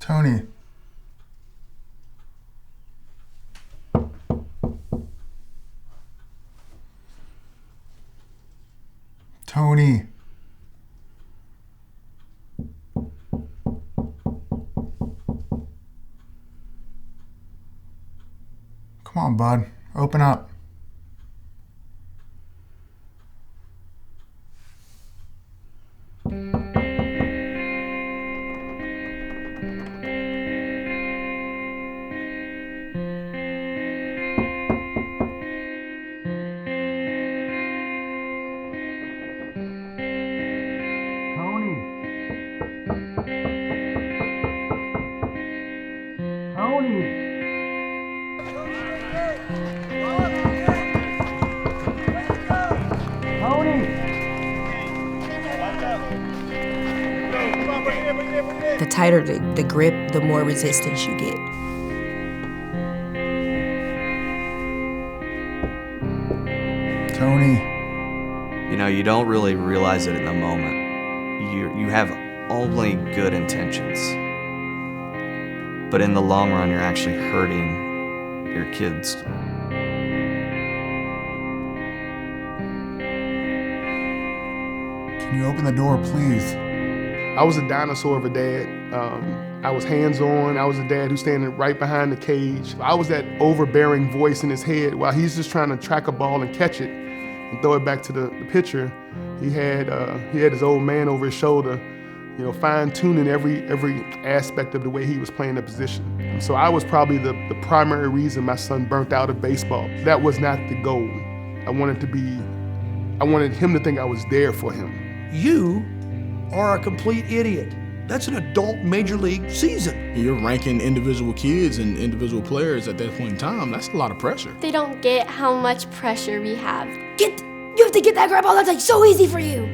Tony. Tony. Come on, bud. Open up. The tighter the grip, the more resistance you get. Tony. You know, you don't really realize it in the moment. You have only good intentions. But in the long run, you're actually hurting your kids. Can you open the door, please? I was a dinosaur of a dad. I was hands-on. I was a dad who's standing right behind the cage. I was that overbearing voice in his head while he's just trying to track a ball and catch it and throw it back to the pitcher. He had his old man over his shoulder, you know, fine-tuning every aspect of the way he was playing the position. And so I was probably the primary reason my son burnt out of baseball. That was not the goal. I wanted him to think I was there for him. You are a complete idiot. That's an adult major league season. You're ranking individual kids and individual players at that point in time. That's a lot of pressure. They don't get how much pressure we have. You have to get that grab ball. That's like so easy for you.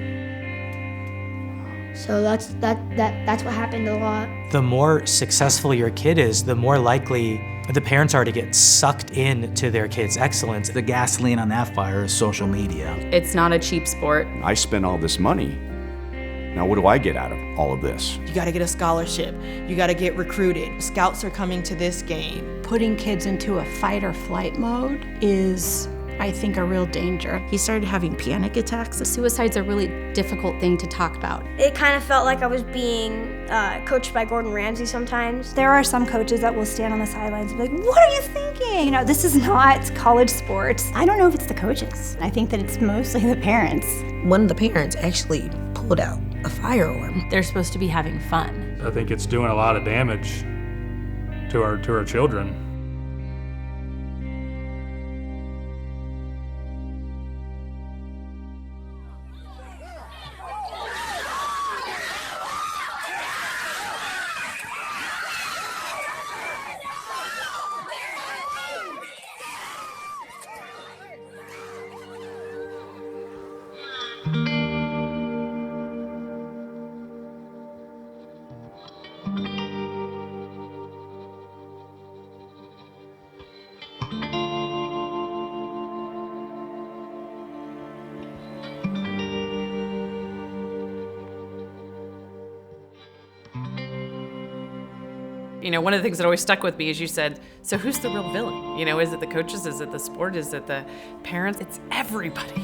So that's what happened a lot. The more successful your kid is, the more likely the parents are to get sucked into their kid's excellence. The gasoline on that fire is social media. It's not a cheap sport. I spent all this money. Now what do I get out of all of this? You gotta get a scholarship. You gotta get recruited. Scouts are coming to this game. Putting kids into a fight or flight mode is, I think, a real danger. He started having panic attacks. Suicide's a really difficult thing to talk about. It kind of felt like I was being coached by Gordon Ramsay sometimes. There are some coaches that will stand on the sidelines and be like, what are you thinking? You know, this is not college sports. I don't know if it's the coaches. I think that it's mostly the parents. One of the parents actually pulled out a firearm. They're supposed to be having fun. I think it's doing a lot of damage to our children. You know, one of the things that always stuck with me is you said, so who's the real villain? You know, is it the coaches? Is it the sport? Is it the parents? It's everybody.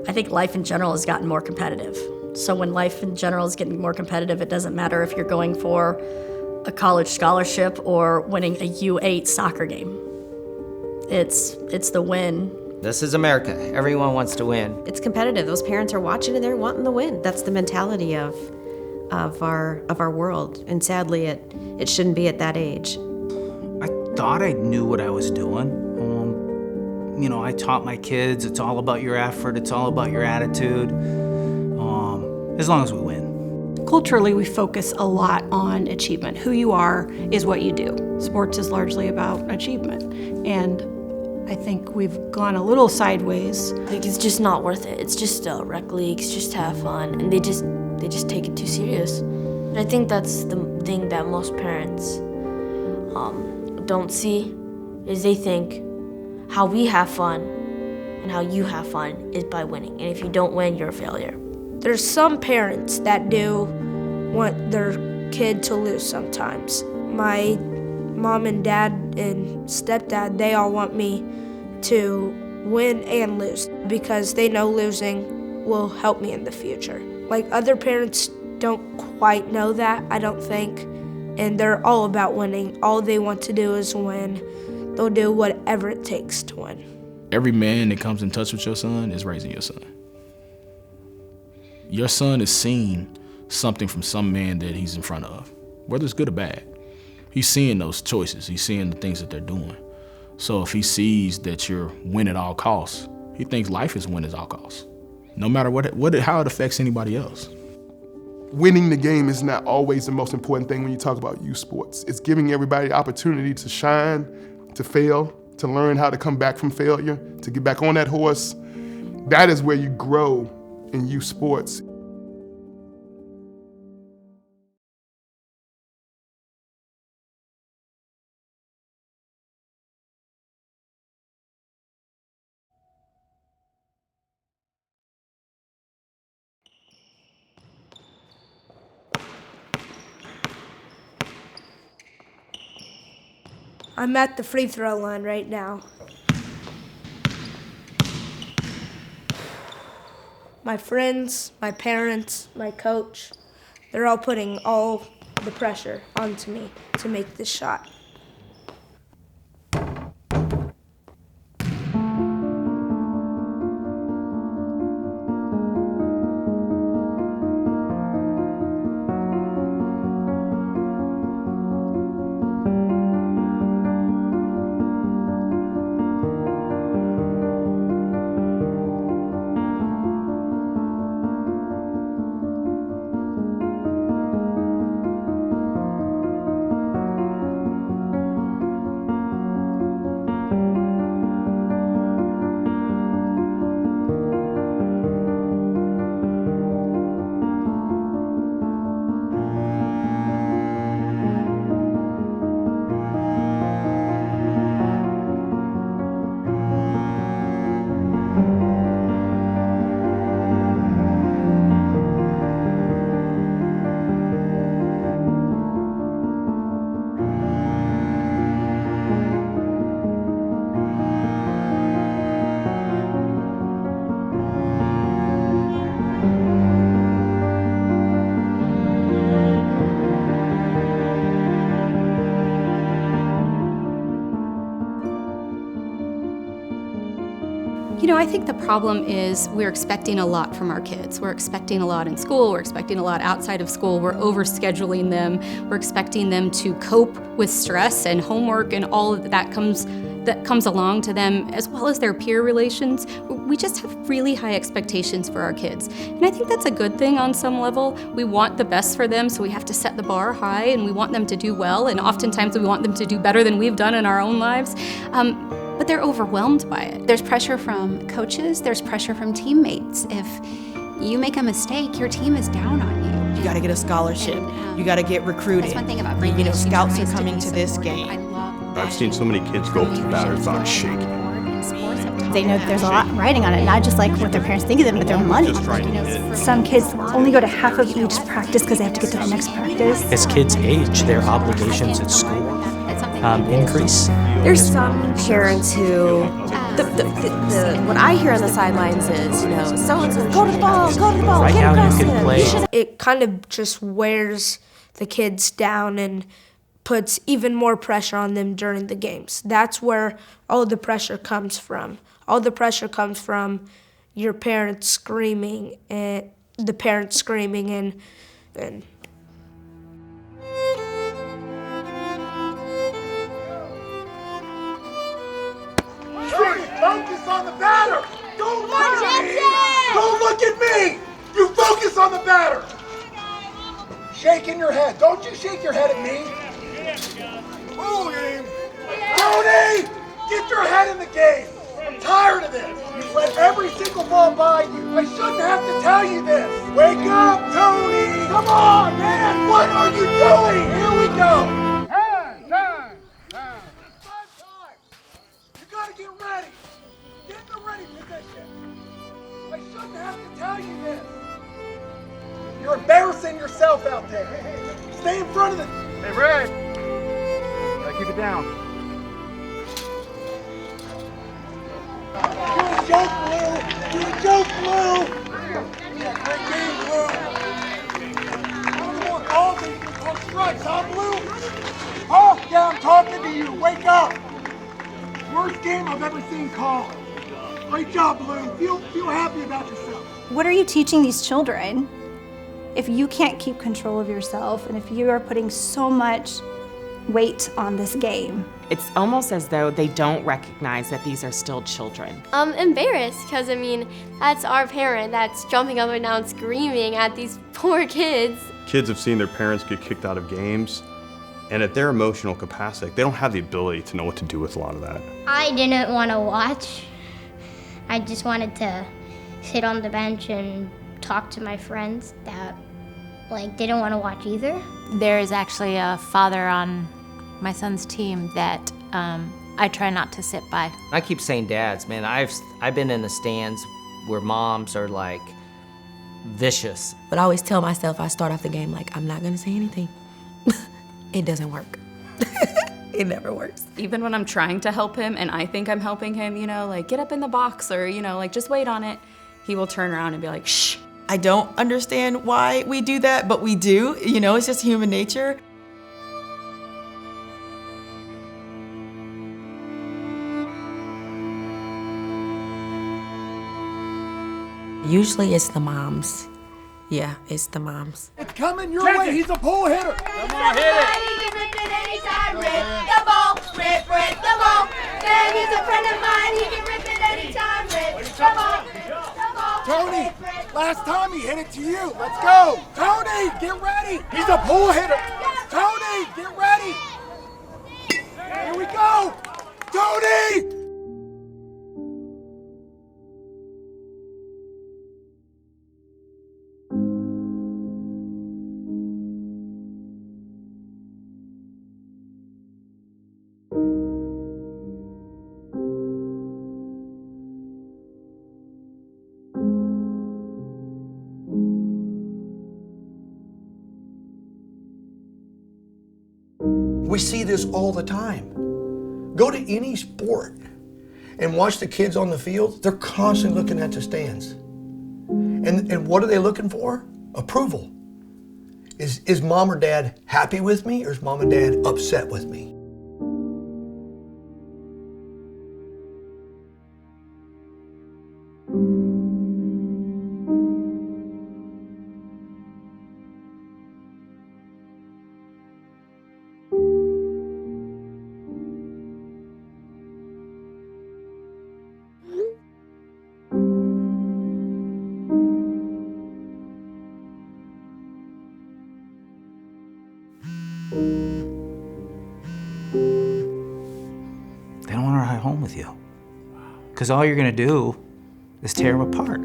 I think life in general has gotten more competitive. So when life in general is getting more competitive, it doesn't matter if you're going for a college scholarship or winning a U8 soccer game. It's the win. This is America. Everyone wants to win. It's competitive. Those parents are watching and they're wanting the win. That's the mentality of our world. And sadly, it shouldn't be at that age. I thought I knew what I was doing. You know, I taught my kids, it's all about your effort, it's all about your attitude, as long as we win. Culturally, we focus a lot on achievement. Who you are is what you do. Sports is largely about achievement. And I think we've gone a little sideways. Like, it's just not worth it. It's just rec leagues, just have fun. And they just take it too serious. I think that's the thing that most parents don't see, is they think how we have fun and how you have fun is by winning. And if you don't win, you're a failure. There's some parents that do want their kid to lose sometimes. My mom and dad and stepdad, they all want me to win and lose because they know losing will help me in the future. Like, other parents don't quite know that, I don't think, and they're all about winning. All they want to do is win. They'll do whatever it takes to win. Every man that comes in touch with your son is raising your son. Your son is seeing something from some man that he's in front of, whether it's good or bad. He's seeing those choices. He's seeing the things that they're doing. So if he sees that you're win at all costs, he thinks life is win at all costs, no matter how it affects anybody else. Winning the game is not always the most important thing when you talk about youth sports. It's giving everybody the opportunity to shine, to fail, to learn how to come back from failure, to get back on that horse. That is where you grow in youth sports. I'm at the free throw line right now. My friends, my parents, my coach, they're all putting all the pressure onto me to make this shot. You know, I think the problem is we're expecting a lot from our kids. We're expecting a lot in school, we're expecting a lot outside of school, we're overscheduling them, we're expecting them to cope with stress and homework and all of that comes along to them, as well as their peer relations. We just have really high expectations for our kids. And I think that's a good thing on some level. We want the best for them, so we have to set the bar high and we want them to do well, and oftentimes we want them to do better than we've done in our own lives. But they're overwhelmed by it. There's pressure from coaches, there's pressure from teammates. If you make a mistake, your team is down on you. You got to get a scholarship. You got to get recruited. That's one thing about you know, Green scouts are Bay coming to this game. I've seen so many kids go up to the batter's box shaking. They know that there's a lot riding on it, not just like what their parents think of them, but their money. Just trying to hit. Some kids only go to half of each practice because they have to get to the next practice. As kids age, their obligations at school increase. There's some parents who, what I hear on the sidelines is, so-and-so, go to the ball, Right get now you aggressive. can play. It kind of just wears the kids down and puts even more pressure on them during the games. That's where all the pressure comes from. All the pressure comes from your parents screaming and the parents screaming and Focus on the batter! Don't look at me! Don't look at me! You focus on the batter! Shaking your head. Don't you shake your head at me! Tony! Tony! Get your head in the game! I'm tired of this! You've let every single ball by you. I shouldn't have to tell you this! Wake up, Tony! Come on, man! What Stay in front of it. Hey, Red. Gotta keep it down. Do a joke, Blue. Do a joke, Blue. Yeah, great game, Blue. How many more calls that you can call strikes, huh, Blue? Huh? Yeah, I'm talking to you. Wake up. Worst game I've ever seen called. Great job, Blue. Feel happy about yourself. What are you teaching these children? If you can't keep control of yourself and if you are putting so much weight on this game. It's almost as though they don't recognize that these are still children. I'm embarrassed because, I mean, that's our parent that's jumping up and down screaming at these poor kids. Kids have seen their parents get kicked out of games, and at their emotional capacity, they don't have the ability to know what to do with a lot of that. I didn't want to watch. I just wanted to sit on the bench and talk to my friends that didn't want to watch either. There is actually a father on my son's team that I try not to sit by. I keep saying dads, man. I've been in the stands where moms are like vicious. But I always tell myself, I start off the game like, I'm not gonna say anything. It doesn't work. It never works. Even when I'm trying to help him and I think I'm helping him, get up in the box or, just wait on it, he will turn around and be like, shh. I don't understand why we do that, but we do. It's just human nature. Usually it's the moms. Yeah, it's the moms. It's coming your way. He's a pull hitter. Come on, hit it. He can rip it anytime. Rip the ball. Rip the ball. Man, he's a friend of mine. He can rip it anytime. Rip the ball. Tony, last time he hit it to you. Let's go. Tony, get ready. He's a pull hitter. Tony, get ready. Here we go. Tony! We see this all the time. Go to any sport and watch the kids on the field. They're constantly looking at the stands. And what are they looking for? Approval. Is mom or dad happy with me, or is mom and dad upset with me? They don't want to ride home with you. Because all you're going to do is tear them apart.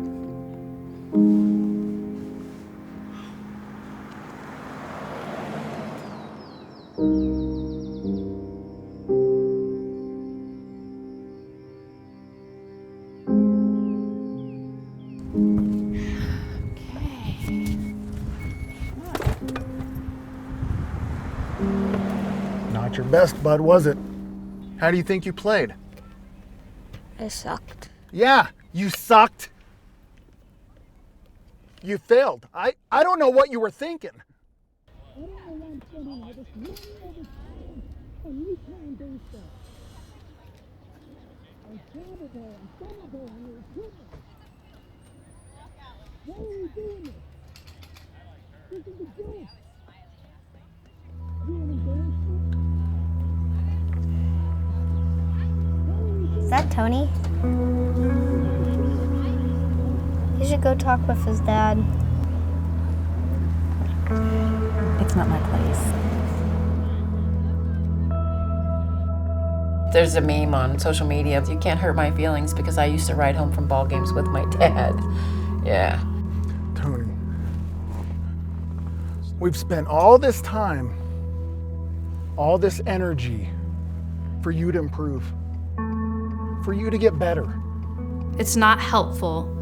Not your best, bud, was it? How do you think you played? I sucked. Yeah, you sucked. You failed. I don't know what you were thinking. Is that Tony? He should go talk with his dad. It's not my place. There's a meme on social media, you can't hurt my feelings because I used to ride home from ball games with my dad. Yeah. Tony, we've spent all this time, all this energy for you to improve, for you to get better. It's not helpful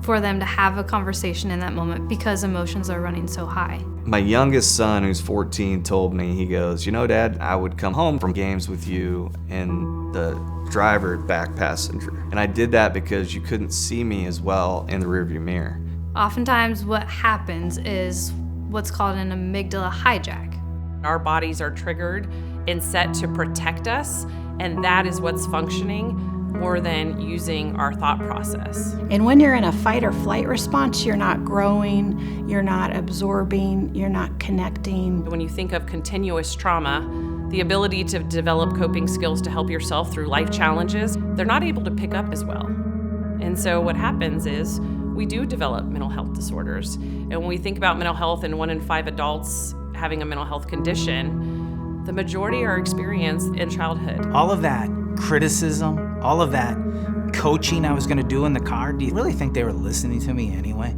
for them to have a conversation in that moment because emotions are running so high. My youngest son, who's 14, told me, he goes, you know, Dad, I would come home from games with you in the driver back passenger. And I did that because you couldn't see me as well in the rearview mirror. Oftentimes what happens is what's called an amygdala hijack. Our bodies are triggered and set to protect us, and that is what's functioning more than using our thought process. And when you're in a fight or flight response, you're not growing, you're not absorbing, you're not connecting. When you think of continuous trauma, the ability to develop coping skills to help yourself through life challenges, they're not able to pick up as well. And so what happens is we do develop mental health disorders. And when we think about mental health and 1 in 5 adults having a mental health condition, the majority are experienced in childhood. All of that criticism, all of that coaching I was going to do in the car, do you really think they were listening to me anyway?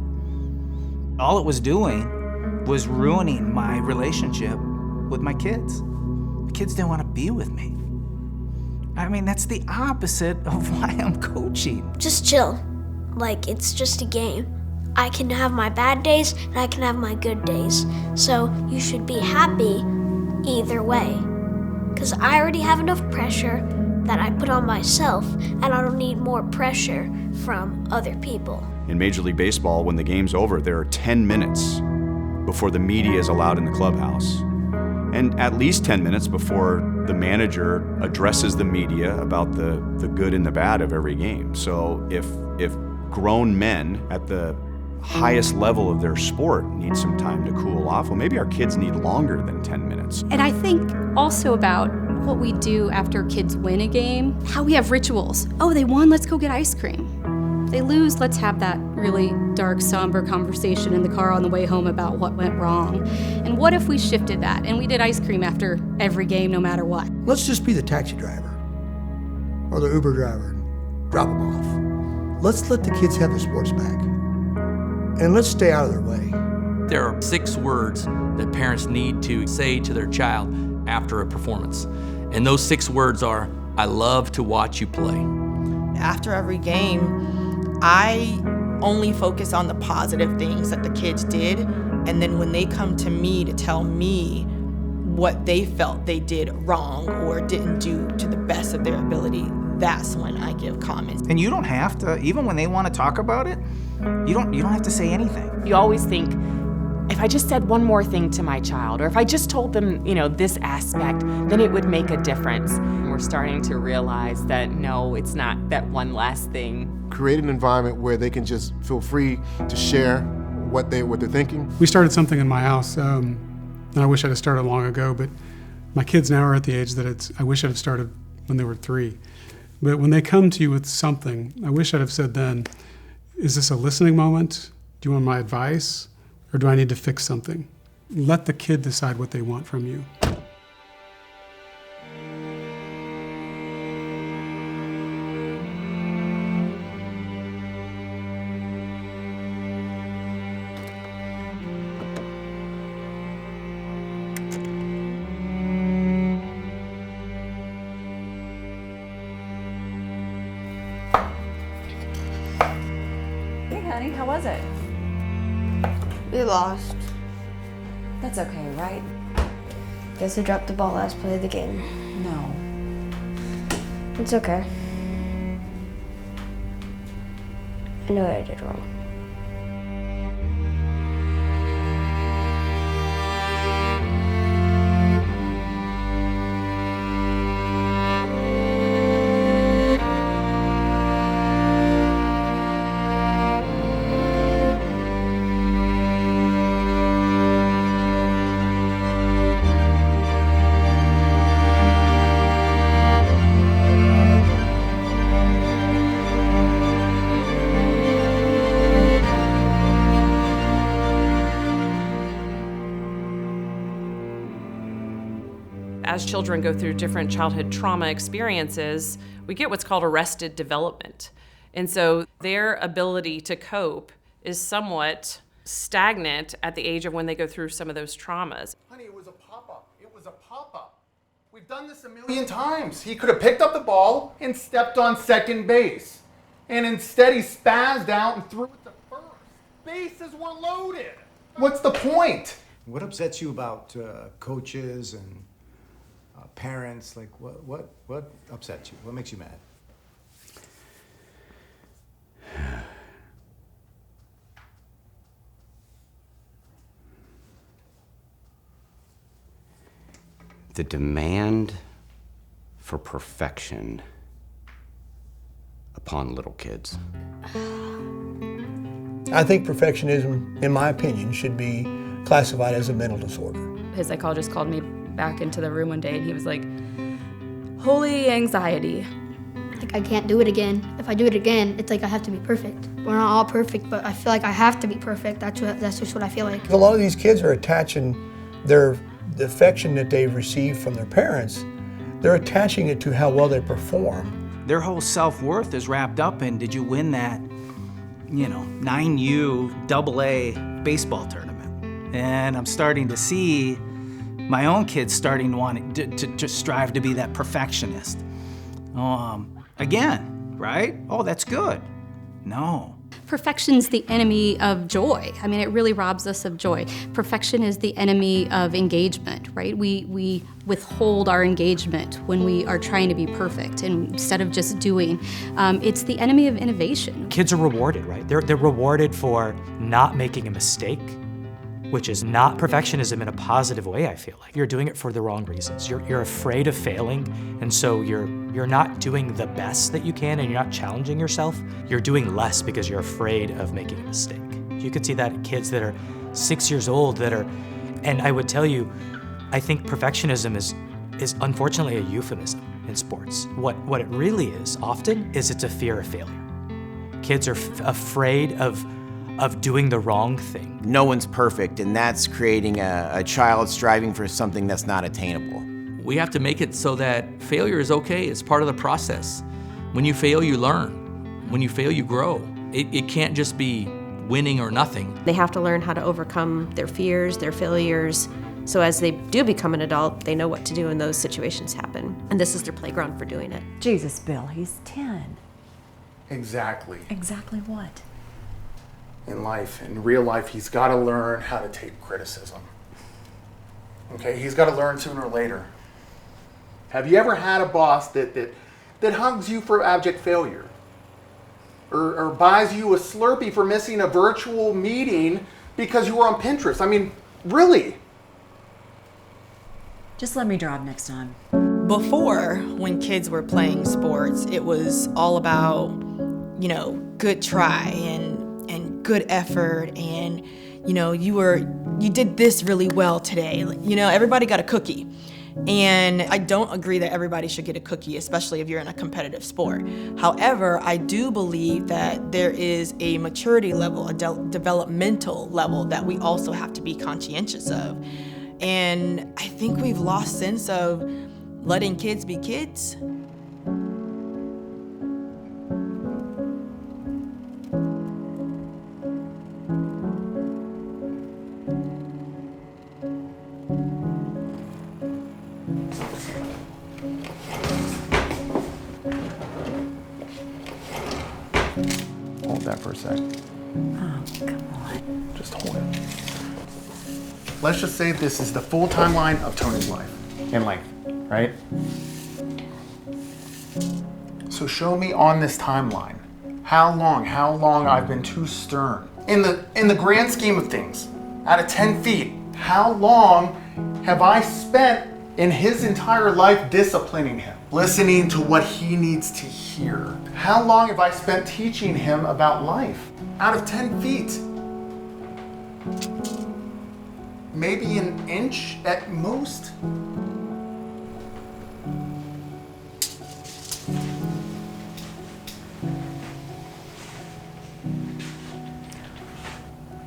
All it was doing was ruining my relationship with my kids. The kids didn't want to be with me. I mean, that's the opposite of why I'm coaching. Just chill. Like, it's just a game. I can have my bad days and I can have my good days. So you should be happy either way. Because I already have enough pressure that I put on myself, and I don't need more pressure from other people. In Major League Baseball, when the game's over, there are 10 minutes before the media is allowed in the clubhouse. And at least 10 minutes before the manager addresses the media about the good and the bad of every game. So if grown men at the highest level of their sport need some time to cool off, well, maybe our kids need longer than 10 minutes. And I think also about what we do after kids win a game, how we have rituals. Oh, they won, let's go get ice cream. They lose, let's have that really dark, somber conversation in the car on the way home about what went wrong. And what if we shifted that and we did ice cream after every game, no matter what? Let's just be the taxi driver or the Uber driver and drop them off. Let's let the kids have their sports back. And let's stay out of their way. There are 6 words that parents need to say to their child after a performance. And those 6 words are, I love to watch you play. After every game, I only focus on the positive things that the kids did. And then when they come to me to tell me what they felt they did wrong or didn't do to the best of their ability, that's when I give comments. And you don't have to, even when they want to talk about it, you don't have to say anything. You always think, if I just said one more thing to my child, or if I just told them, this aspect, then it would make a difference. We're starting to realize that no, it's not that one last thing. Create an environment where they can just feel free to share what they're thinking. We started something in my house, and I wish I'd have started long ago, but my kids now are at the age that I wish I'd have started when they were 3. But when they come to you with something, I wish I'd have said then, is this a listening moment? Do you want my advice? Or do I need to fix something? Let the kid decide what they want from you. Hey, honey, how was it? We lost. That's okay, right? Guess I dropped the ball last play of the game. No. It's okay. I know what I did wrong. As children go through different childhood trauma experiences, we get what's called arrested development. And so their ability to cope is somewhat stagnant at the age of when they go through some of those traumas. Honey, it was a pop-up. It was a pop-up. We've done this a million times. He could have picked up the ball and stepped on second base. And instead he spazzed out and threw it to first. Bases were loaded. What's the point? What upsets you about coaches and parents? Like, what upsets you? What makes you mad? The demand for perfection upon little kids. I think perfectionism, in my opinion, should be classified as a mental disorder. His psychologist called me back into the room one day and he was like, holy anxiety. Like, I can't do it again. If I do it again, it's like I have to be perfect. We're not all perfect, but I feel like I have to be perfect. That's just what I feel like. A lot of these kids are attaching the affection that they've received from their parents, they're attaching it to how well they perform. Their whole self-worth is wrapped up in, did you win that, 9U AA baseball tournament? And I'm starting to see my own kids starting to want to strive to be that perfectionist. Again, right? Oh, that's good. No. Perfection's the enemy of joy. I mean, it really robs us of joy. Perfection is the enemy of engagement, right? We withhold our engagement when we are trying to be perfect instead of just doing. It's the enemy of innovation. Kids are rewarded, right? They're rewarded for not making a mistake, which is not perfectionism in a positive way, I feel like. You're doing it for the wrong reasons. You're afraid of failing, and so you're not doing the best that you can, and you're not challenging yourself. You're doing less because you're afraid of making a mistake. You could see that in kids that are 6 years old and I would tell you, I think perfectionism is unfortunately a euphemism in sports. What it really is often is it's a fear of failure. Kids are afraid of doing the wrong thing. No one's perfect, and that's creating a child striving for something that's not attainable. We have to make it so that failure is okay. It's part of the process. When you fail, you learn. When you fail, you grow. It can't just be winning or nothing. They have to learn how to overcome their fears, their failures, so as they do become an adult, they know what to do when those situations happen. And this is their playground for doing it. Jesus, Bill, he's 10. Exactly. Exactly what? In life, in real life, he's got to learn how to take criticism. Okay, he's got to learn sooner or later. Have you ever had a boss that hugs you for abject failure? Or buys you a Slurpee for missing a virtual meeting because you were on Pinterest? I mean, really? Just let me drive next time. Before, when kids were playing sports, it was all about, good try and good effort and, you did this really well today. Everybody got a cookie. And I don't agree that everybody should get a cookie, especially if you're in a competitive sport. However, I do believe that there is a maturity level, a developmental level that we also have to be conscientious of. And I think we've lost sense of letting kids be kids. Hold that for a sec. Oh, come on. Just hold it. Let's just say this is the full timeline of Tony's life in length, right? So show me on this timeline how long I've been too stern. In the grand scheme of things, out of 10 feet, how long have I spent in his entire life disciplining him, listening to what he needs to hear? How long have I spent teaching him about life? Out of 10 feet. Maybe an inch at most.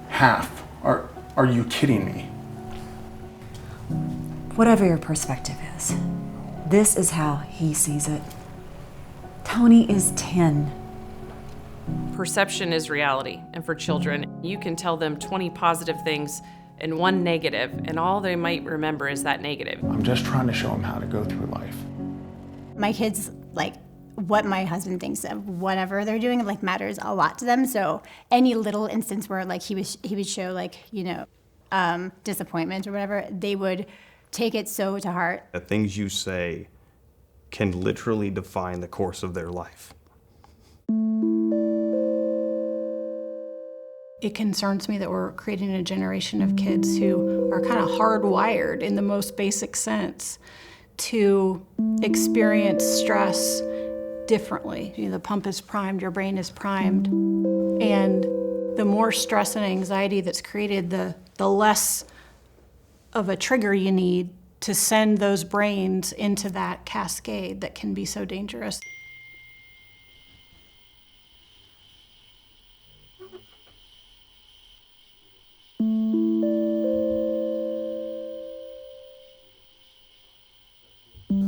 Half. Are you kidding me? Whatever your perspective is, this is how he sees it. Tony is 10. Perception is reality, and for children, you can tell them 20 positive things and one negative, and all they might remember is that negative. I'm just trying to show them how to go through life. My kids, what my husband thinks of whatever they're doing, matters a lot to them. So any little instance where, he would show, disappointment or whatever, they would take it so to heart. The things you say can literally define the course of their life. It concerns me that we're creating a generation of kids who are kind of hardwired in the most basic sense to experience stress differently. The pump is primed, your brain is primed, and the more stress and anxiety that's created, the less of a trigger you need to send those brains into that cascade that can be so dangerous.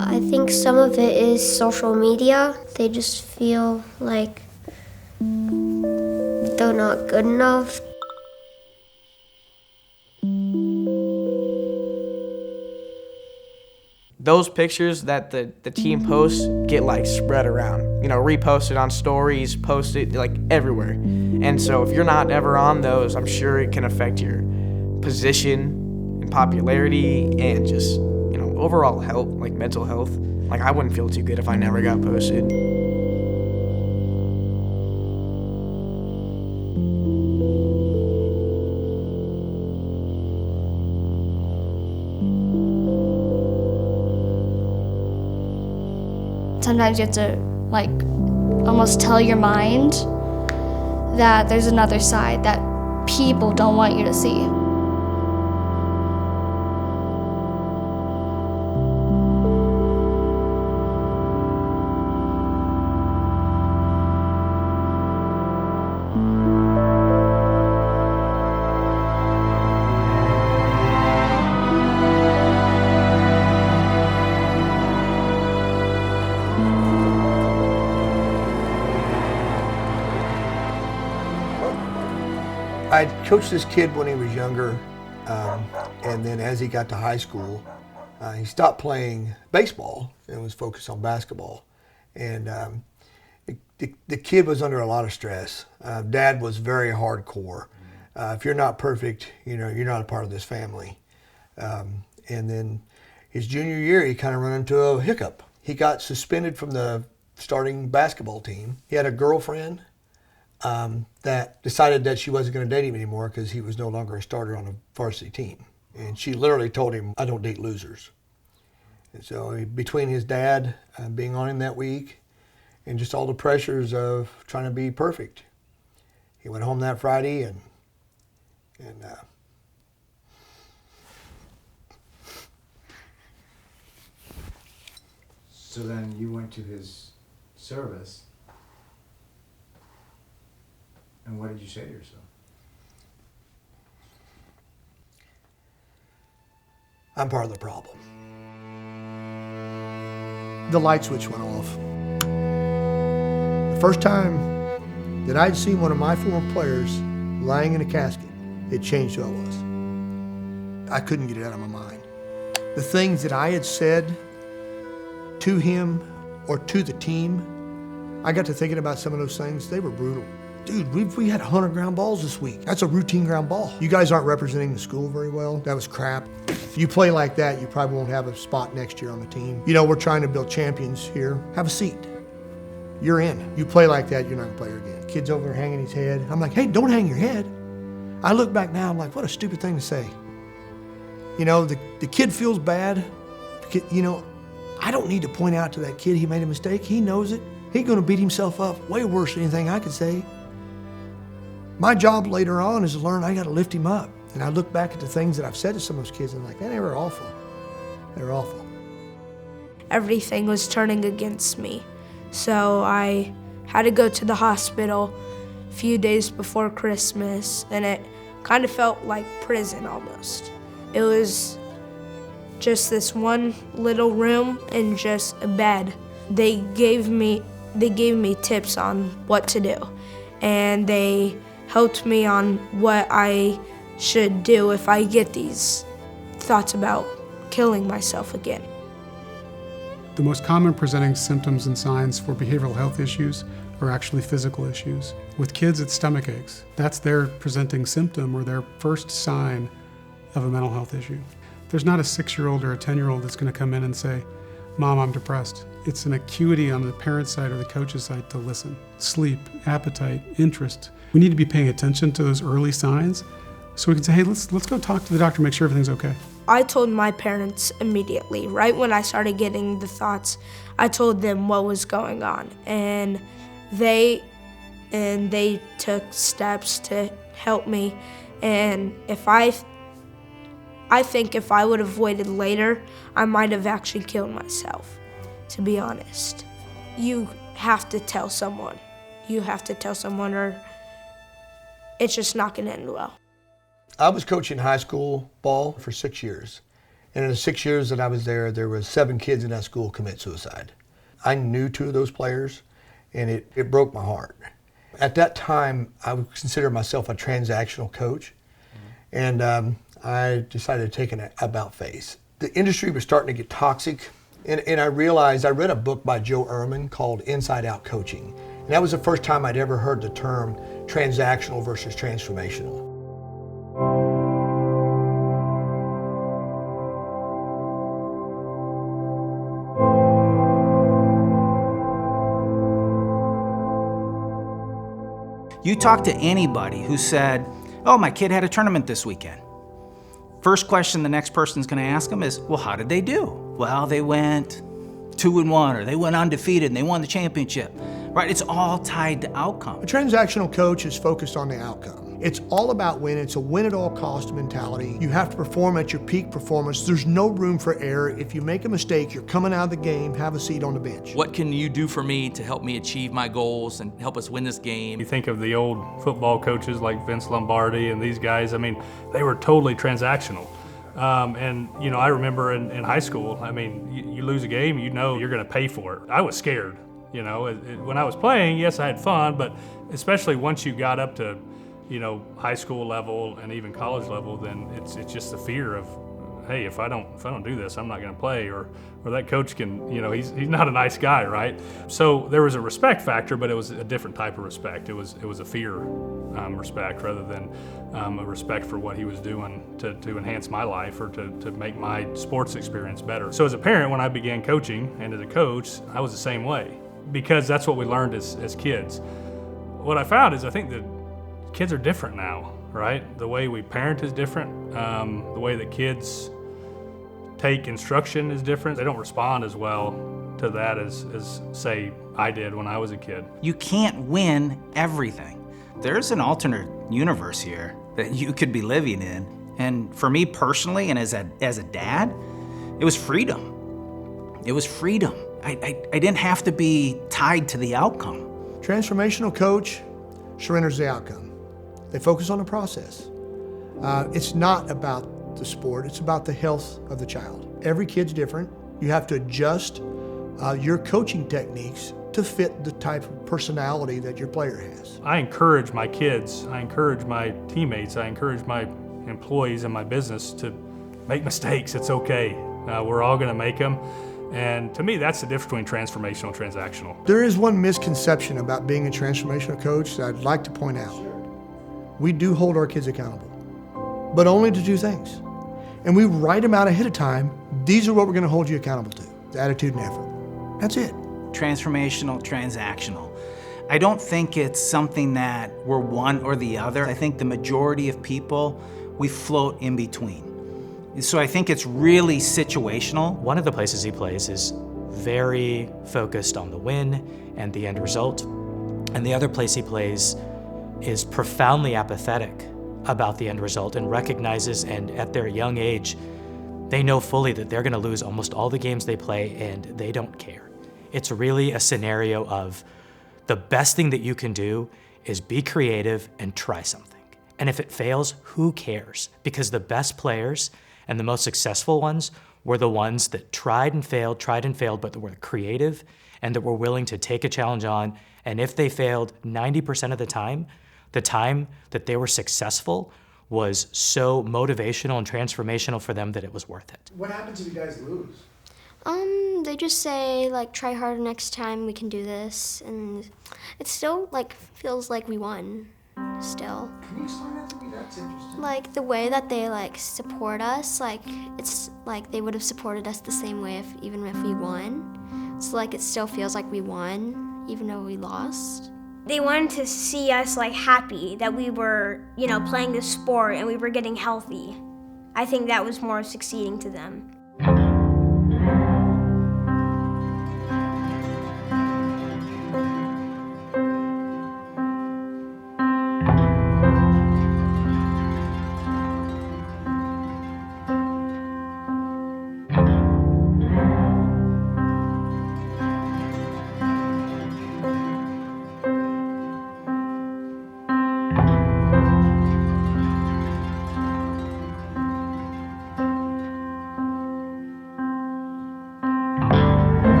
I think some of it is social media. They just feel like they're not good enough. Those pictures that the team posts get like spread around, reposted on stories, posted like everywhere. And so if you're not ever on those, I'm sure it can affect your position and popularity and just, overall health, like mental health. Like I wouldn't feel too good if I never got posted. Sometimes you have to almost tell your mind that there's another side that people don't want you to see. I coached this kid when he was younger, and then as he got to high school, he stopped playing baseball and was focused on basketball. And the kid was under a lot of stress. Dad was very hardcore. If you're not perfect, you're not a part of this family. And then his junior year, he kind of ran into a hiccup. He got suspended from the starting basketball team. He had a girlfriend that decided that she wasn't going to date him anymore because he was no longer a starter on a varsity team. And she literally told him, "I don't date losers." And so between his dad being on him that week and just all the pressures of trying to be perfect, he went home that Friday and So then you went to his service. And what did you say to yourself? I'm part of the problem. The light switch went off. The first time that I'd seen one of my former players lying in a casket, it changed who I was. I couldn't get it out of my mind. The things that I had said to him or to the team, I got to thinking about some of those things. They were brutal. Dude, we had 100 ground balls this week. That's a routine ground ball. You guys aren't representing the school very well. That was crap. If you play like that, you probably won't have a spot next year on the team. We're trying to build champions here. Have a seat. You're in. You play like that, you're not gonna play here again. Kid's over there hanging his head. I'm like, hey, don't hang your head. I look back now, I'm like, what a stupid thing to say. The kid feels bad. I don't need to point out to that kid he made a mistake. He knows it. He's gonna beat himself up way worse than anything I could say. My job later on is to learn I gotta lift him up. And I look back at the things that I've said to some of those kids and I'm like, man, they were awful. They were awful. Everything was turning against me. So I had to go to the hospital a few days before Christmas, and it kind of felt like prison almost. It was just this one little room and just a bed. They gave me tips on what to do, and they helped me on what I should do if I get these thoughts about killing myself again. The most common presenting symptoms and signs for behavioral health issues are actually physical issues. With kids, it's stomach aches. That's their presenting symptom or their first sign of a mental health issue. There's not a 6-year-old or a 10-year-old that's going to come in and say, Mom, I'm depressed. It's an acuity on the parent side or the coach's side to listen. Sleep, appetite, interest. We need to be paying attention to those early signs so we can say, hey, let's go talk to the doctor, make sure everything's okay. I told my parents immediately, right when I started getting the thoughts, I told them what was going on, and they took steps to help me. And I think if I would have waited later, I might have actually killed myself, to be honest. You have to tell someone. You have to tell someone, or it's just not going to end well. I was coaching high school ball for 6 years. And in the 6 years that I was there were 7 kids in that school commit suicide. I knew 2 of those players, and it broke my heart. At that time, I would consider myself a transactional coach, and I decided to take an about face. The industry was starting to get toxic, and I realized, I read a book by Joe Ehrman called Inside Out Coaching, and that was the first time I'd ever heard the term transactional versus transformational. You talk to anybody who said, oh, my kid had a tournament this weekend. First question the next person's gonna ask them is, well, how did they do? Well, they went 2-1, or they went undefeated and they won the championship, right? It's all tied to outcome. A transactional coach is focused on the outcome. It's all about winning. It's a win at all cost mentality. You have to perform at your peak performance. There's no room for error. If you make a mistake, you're coming out of the game, have a seat on the bench. What can you do for me to help me achieve my goals and help us win this game? You think of the old football coaches like Vince Lombardi and these guys, I mean, they were totally transactional. And you know, I remember in high school, I mean, you lose a game, you know you're gonna pay for it. I was scared, you know. When I was playing, yes, I had fun, but especially once you got up to, you know, high school level and even college level, then it's just the fear of, hey, if I don't do this, I'm not gonna play, or that coach can, you know, he's not a nice guy, right? So there was a respect factor, but it was a different type of respect. It was a fear respect rather than a respect for what he was doing to enhance my life or to make my sports experience better. So as a parent, when I began coaching and as a coach, I was the same way, because that's what we learned as kids. What I found is I think that kids are different now, right? The way we parent is different. The way that kids take instruction is different. They don't respond as well to that as say, I did when I was a kid. You can't win everything. There's an alternate universe here that you could be living in. And for me personally, and as a dad, it was freedom. It was freedom. I didn't have to be tied to the outcome. Transformational coach surrenders the outcome. They focus on the process. It's not about the sport, it's about the health of the child. Every kid's different. You have to adjust your coaching techniques to fit the type of personality that your player has. I encourage my kids, I encourage my teammates, I encourage my employees in my business to make mistakes. It's okay. We're all gonna make them. And to me, that's the difference between transformational and transactional. There is one misconception about being a transformational coach that I'd like to point out. We do hold our kids accountable, but only to 2 things. And we write them out ahead of time. These are what we're gonna hold you accountable to, the attitude and effort. That's it. Transformational, transactional. I don't think it's something that we're one or the other. I think the majority of people, we float in between. So I think it's really situational. One of the places he plays is very focused on the win and the end result. And the other place he plays is profoundly apathetic about the end result and recognizes, and at their young age, they know fully that they're gonna lose almost all the games they play and they don't care. It's really a scenario of the best thing that you can do is be creative and try something. And if it fails, who cares? Because the best players and the most successful ones were the ones that tried and failed, but that were creative and that were willing to take a challenge on. And if they failed 90% of the time that they were successful was so motivational and transformational for them that it was worth it. What happens if you guys lose? They just say, like, try harder next time, we can do this. And it still, like, feels like we won. still. Can you explain that to me? That's interesting. Like the way that they like support us, like it's like they would have supported us the same way even if we won. So like it still feels like we won even though we lost. They wanted to see us like happy that we were, playing this sport and we were getting healthy. I think that was more succeeding to them.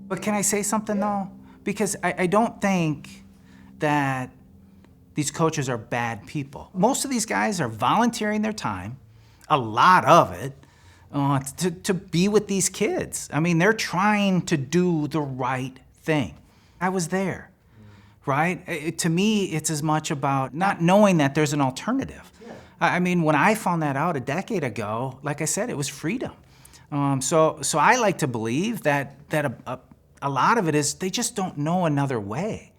But can I say something though? Because I don't think that these coaches are bad people. Most of these guys are volunteering their time, a lot of it, to be with these kids. I mean, they're trying to do the right thing. I was there, right? To me, it's as much about not knowing that there's an alternative. I mean, when I found that out a decade ago, like I said, it was freedom. So I like to believe that a lot of it is they just don't know another way.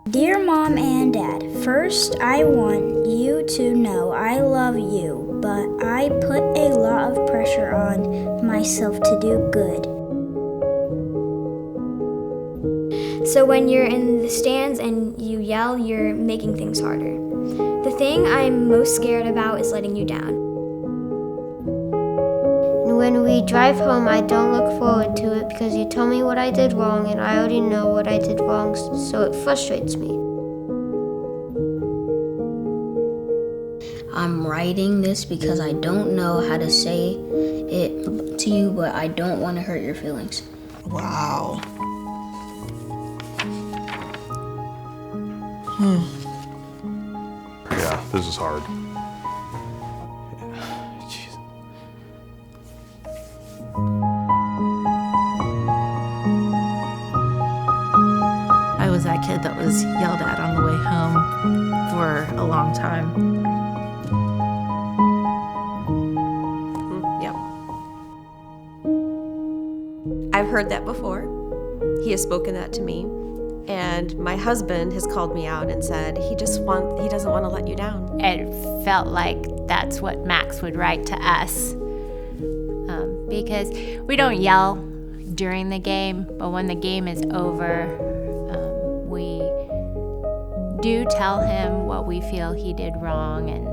Dear Mom and Dad, first I want you to know I love you, but I put a lot of pressure on myself to do good. So when you're in the stands and you yell, you're making things harder. The thing I'm most scared about is letting you down. When we drive home, I don't look forward to it because you tell me what I did wrong and I already know what I did wrong, so it frustrates me. I'm writing this because I don't know how to say it to you, but I don't want to hurt your feelings. Wow. Yeah, this is hard. I was that kid that was yelled at on the way home for a long time. Yep. I've heard that before. He has spoken that to me. And my husband has called me out and said he doesn't want to let you down. It felt like that's what Max would write to us. Because we don't yell during the game, but when the game is over, we do tell him what we feel he did wrong and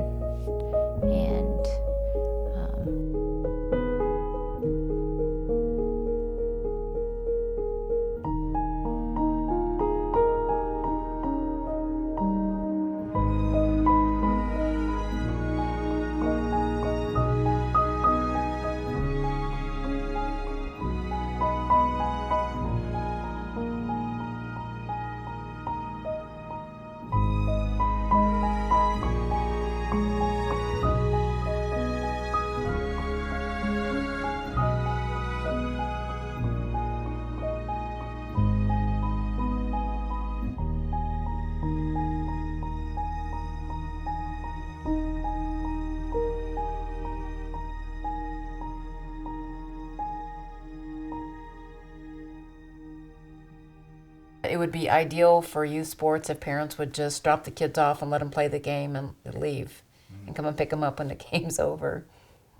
it would be ideal for youth sports if parents would just drop the kids off and let them play the game and leave, and come and pick them up when the game's over.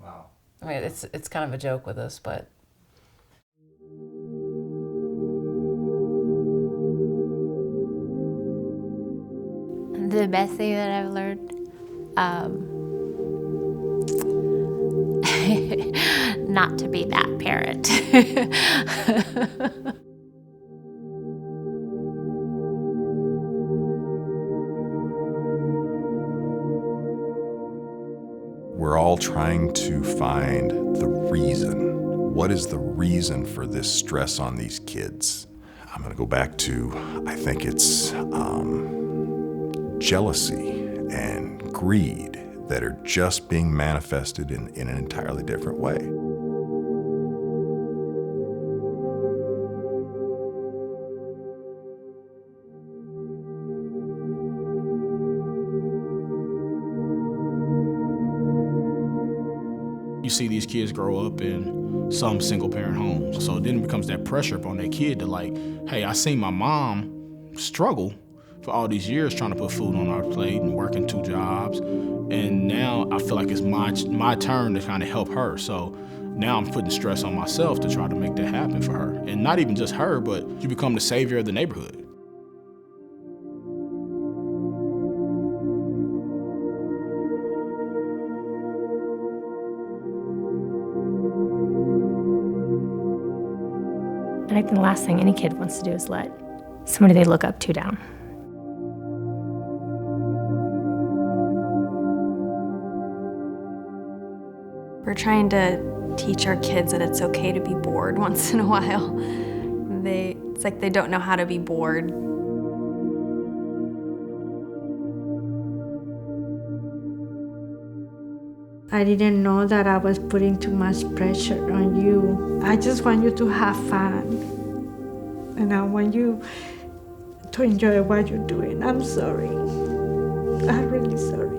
Wow. I mean, it's kind of a joke with us, but. The best thing that I've learned, not to be that parent. We're all trying to find the reason. What is the reason for this stress on these kids? I'm going to go back to, I think it's jealousy and greed that are just being manifested in an entirely different way. You see these kids grow up in some single parent homes. So then it becomes that pressure upon that kid to like, hey, I seen my mom struggle for all these years trying to put food on our plate and working 2 jobs. And now I feel like it's my turn to kind of help her. So now I'm putting stress on myself to try to make that happen for her. And not even just her, but you become the savior of the neighborhood. And I think the last thing any kid wants to do is let somebody they look up to down. We're trying to teach our kids that it's okay to be bored once in a while. It's like they don't know how to be bored. I didn't know that I was putting too much pressure on you. I just want you to have fun. And I want you to enjoy what you're doing. I'm sorry. I'm really sorry.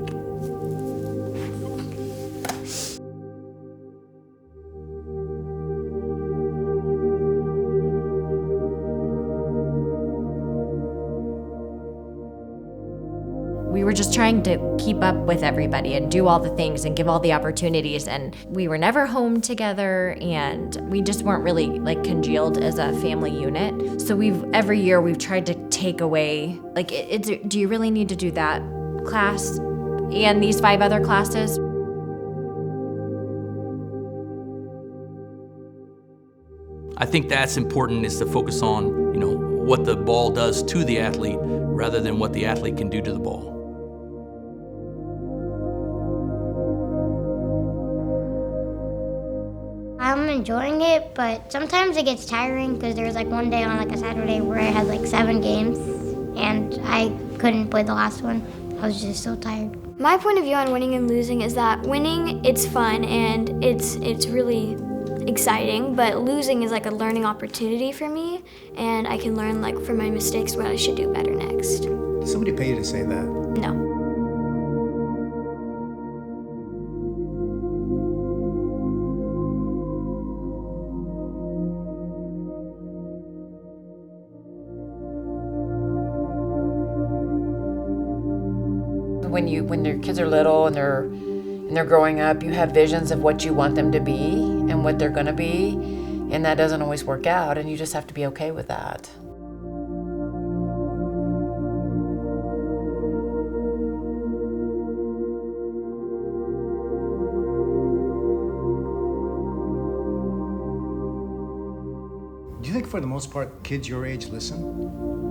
We were just trying to keep up with everybody and do all the things and give all the opportunities, and we were never home together, and we just weren't really like congealed as a family unit. So every year we've tried to take away, like, do you really need to do that class and these 5 other classes? I think that's important, is to focus on, what the ball does to the athlete rather than what the athlete can do to the ball. I'm enjoying it, but sometimes it gets tiring because there was like one day on like a Saturday where I had like 7 games and I couldn't play the last one. I was just so tired. My point of view on winning and losing is that winning, it's fun and it's really exciting, but losing is like a learning opportunity for me, and I can learn like from my mistakes what I should do better next. Did somebody pay you to say that? No. When your kids are little and they're growing up, you have visions of what you want them to be and what they're gonna be, and that doesn't always work out, and you just have to be okay with that. Do you think for the most part kids your age listen?